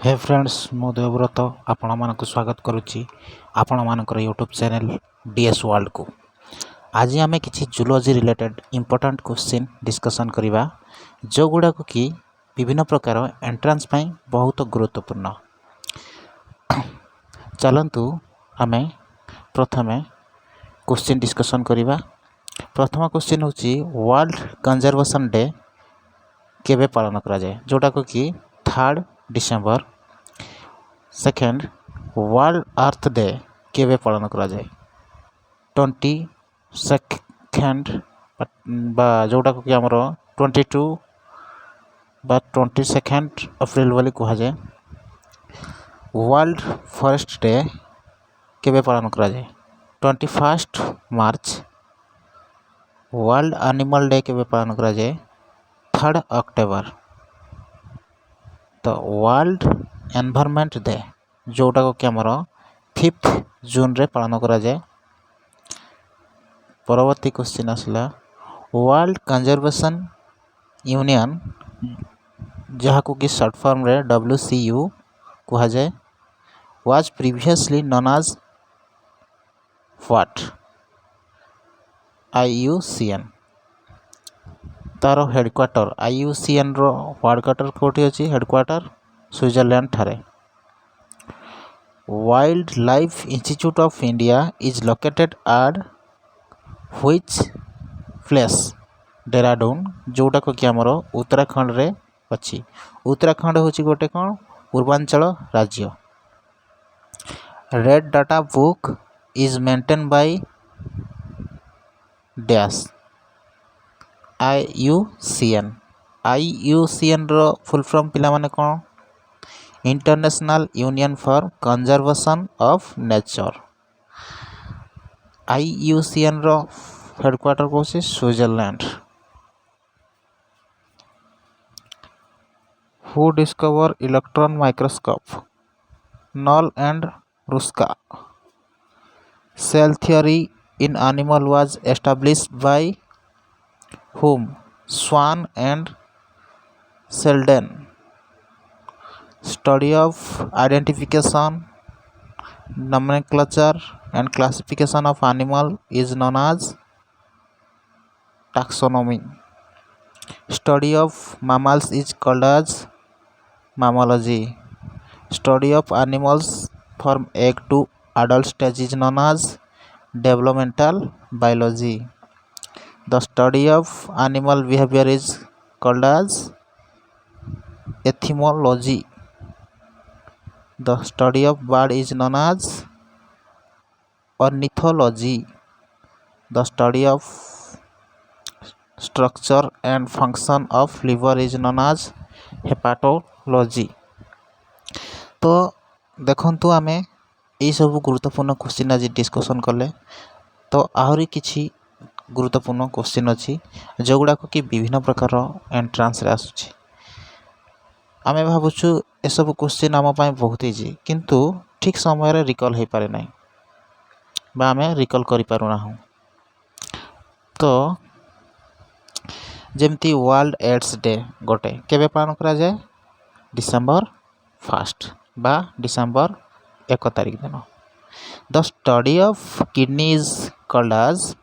हे friends मो देवव्रत आपण मानक स्वागत करुच्ची आपण मानकर यूट्यूब चैनल डीएस वर्ल्ड को। आज आम किसी zoology related important question discussion करवा जो गुड़ाक कि विभिन्न प्रकार एंट्रांस पाई बहुत गुरुत्वपूर्ण। चलतु आम प्रथमे क्वेश्चन डिस्कशन करवा। प्रथम क्वेश्चन होची वर्ल्ड कंजर्वेशन डे केबे पालन करा जाए, जोटाक कि 3 डिसेम्बर। सेकेंड वर्ल्ड अर्थ डे केबे पालन करा जाए 22 बा जोटाक कि आमर 22 बा 22 अप्रैल वाली कहा जाए। वर्ल्ड फॉरेस्ट डे केबे पालन करा जाए 21 मार्च। वर्ल्ड एनिमल डे केबे पालन करा जाए 3 अक्टोबर। तो वर्ल्ड एनवायरनमेंट डे जोटा को कि आमर 5 जून रे पालन करा जाए। परवर्ती क्वेश्चन आसला वर्ल्ड कंजर्वेशन यूनियन जहाँ को कि शॉर्ट फॉर्म रे WCU कहा जाए was previously known as what IUCN। तार हेडक्वार्टर IUCN रो हेडक्वार्टर कोठी अछि हेडक्वार्टर स्विट्जरलैंड ठारे। Wild life institute of India is located at which place Dehradun जोटा को कि आमर उत्तराखंड रे अछि। उत्तराखंड होछि गोटे कोन पूर्वांचल राज्य। Red data book is maintain by dash IUCN। IUCN रो फुल फॉर्म पिला माने कोन international union for conservation of nature. IUCN रो हेडक्वार्टर को से Switzerland. Who discover electron microscope Knoll and Ruska. Cell theory in animal was established by whom Swan and Selden। Study of identification, nomenclature and classification of animal is known as taxonomy। Study of mammals is called as mammalogy। Study of animals from egg to adult stage is known as developmental biology। The study of animal behavior is called as etymology। The study of bird is known as ornithology। The study of structure and function of liver is known as hepatology। तो देखंतु आमे यही सब गुरुत्वपूर्ण question आज discussion कले। तो आहरी किछि गुरुत्वपूर्ण question अच्छी जो गुड़ाक कि विभिन्न प्रकार एंट्रांस रे आसुछि। आमे भाबुछु ए सब क्वेश्चन आम पाए बहुत इजी किंतु ठीक समय रे रिकॉल हो पारे नाही बा आमे रिकॉल करि पारु ना। तो जेमती वर्ल्ड एड्स डे गोटे केबे पालन करा जाए डिसेंबर 1 बा डिसेंबर 1 तारिख दिन। The study of kidney is called as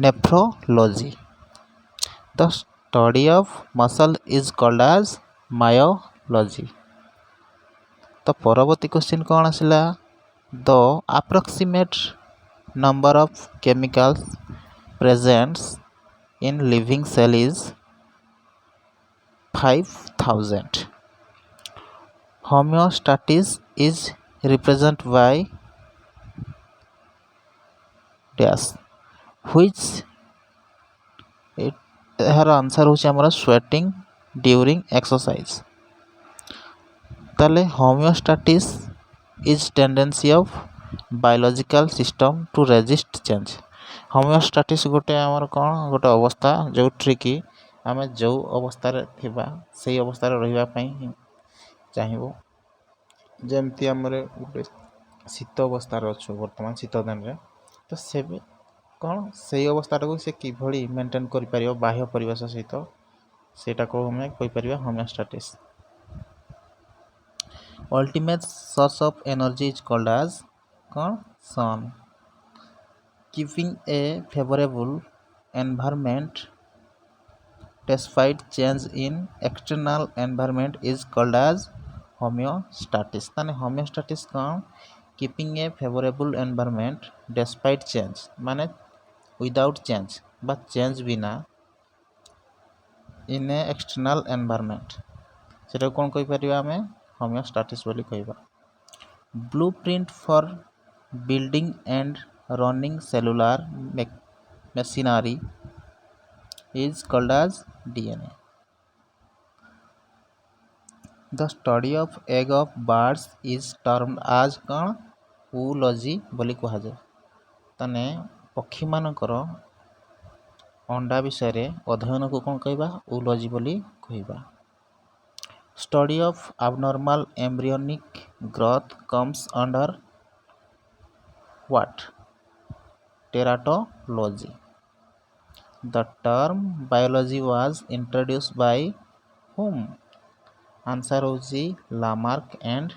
nephrology। The study of muscle is called as myology। तो परवर्ती क्वेश्चन कौन आसला the approximate number of chemicals present in living cell is 5000। homeostasis is represented by dash which यार answer होची हमरा sweating during exercise. ताले homeostasis is tendency of biological system to resist change. Homeostasis गोटे हमर कोन गोटे अवस्था जोट्री कि आमे जो अवस्था रे थिबा सेही अवस्था रे रहिबा पई चाहिबो। जेमति हमरे गोटे शीत अवस्था रे अछु वर्तमान शीत दिन रे तो सेबे कौन से अवस्था को से किभली मेंटेन करि परियो बाह्य परिवेश सहित सेटा को हमें कहि परिबा होमियोस्टैटिस। Ultimate source of energy is called as कौन sun. Keeping a favorable environment despite change in external environment is called as homeostasis. ताने homeostasis कौन keeping a favorable environment despite change माने without change but change बिना in a external environment सेटा कौन कहि परिबा हमें homeostasis बोली कहिबा. Blueprint for building and running cellular machinery is called as DNA. The study of egg of birds is termed as कौन zoology बोली कहा जाए. ताने पक्षी मानकर अंडा विषय अध्ययन को कौन कहबा zoology बोली कहबा. Study of abnormal embryonic growth comes under what? Teratology. The term biology was introduced by whom? Answer होची Lamarck and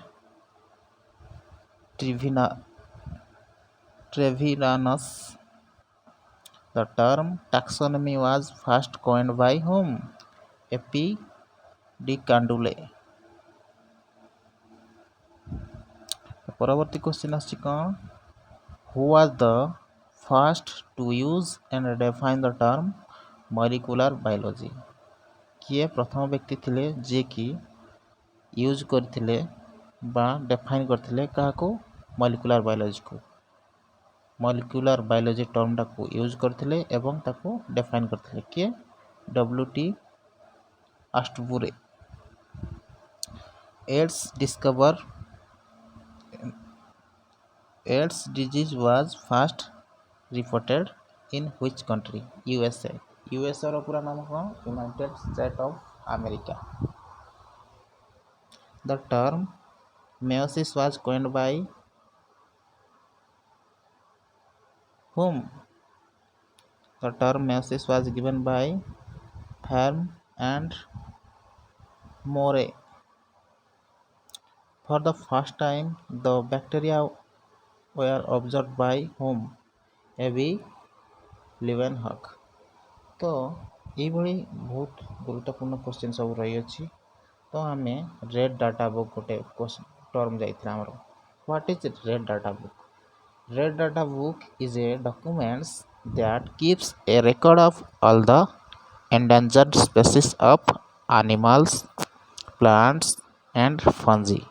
Treviranus. The term taxonomy was first coined by whom? A.P. de Candolle. परवर्ती question आछि कोन who was the first to use and define the term molecular biology. किए प्रथम व्यक्ति थिले जे कि use करथिले बा डिफाइन करथिले काको मॉलिक्यूलर बायोलॉजी को. मॉलिक्यूलर बायोलॉजी टर्म टा को यूज करथिले एवं ताको डिफाइन करथिले के WT अस्टबुरे. AIDS disease was first reported in which country? USA. USA रो पूरा नाम कौन? United States of America. The term meiosis was coined by whom? The term meiosis was given by Ferm and More. For the first time, the bacteria were observed by whom? A.B. Leeuwenhoek. तो ये बहुत गुरुत्वपूर्ण question सब रही अच्छी. तो आम red data book गोटे term जाइए आमर. What is red data book? Red data book is a documents that keeps A record of all the endangered species of animals, plants and fungi.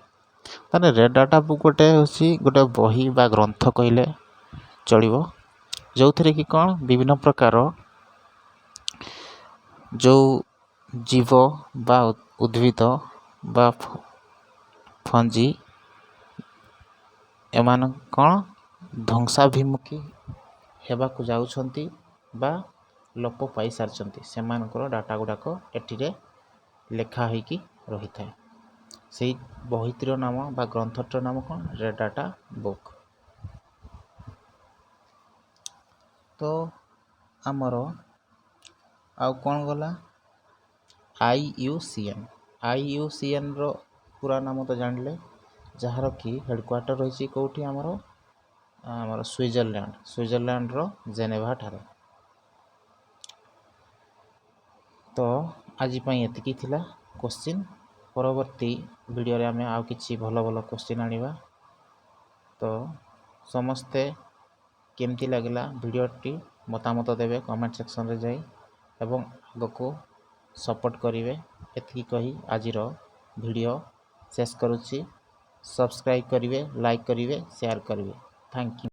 ताने रेड डाटा बुक गोटे होची गोटे बही बा ग्रंथ कहले चलिबो जो थरे कि कोन विभिन्न प्रकार जो जीव बा उद्भिद बा फंजी एमान कोन ध्वंसाभिमुखी हेबा को जाउछंती बा लोप पाई सारछंती सेमानकर डाटा गुडाक एटिरे लेखा होइकी रही थाए. से बहितिर नाम बा ग्रंथटर नाम कौन? Red data book. तो आमर आउ कौन गला IUCN. IUCN रो पूरा नाम तो जानले जहार कि हेडक्वार्टर रही कौटी आमर स्विट्जरलैंड रो जेनेवा ठारे. तो आज पई एतिकी थिला क्वेश्चन. परवर्ती वीडियो रे आमे आउ किछि भलो भलो क्वेश्चन आनिबा. तो समस्ते केमती लागला वीडियोटी मतामत देवे कमेंट सेक्शन रे जाई एवं आगको सपोर्ट करिवे. एतिकी कही आजिर वीडियो शेष करूछि. सब्सक्राइब करिवे, लाइक करिवे, शेयर करिवे. Thank you.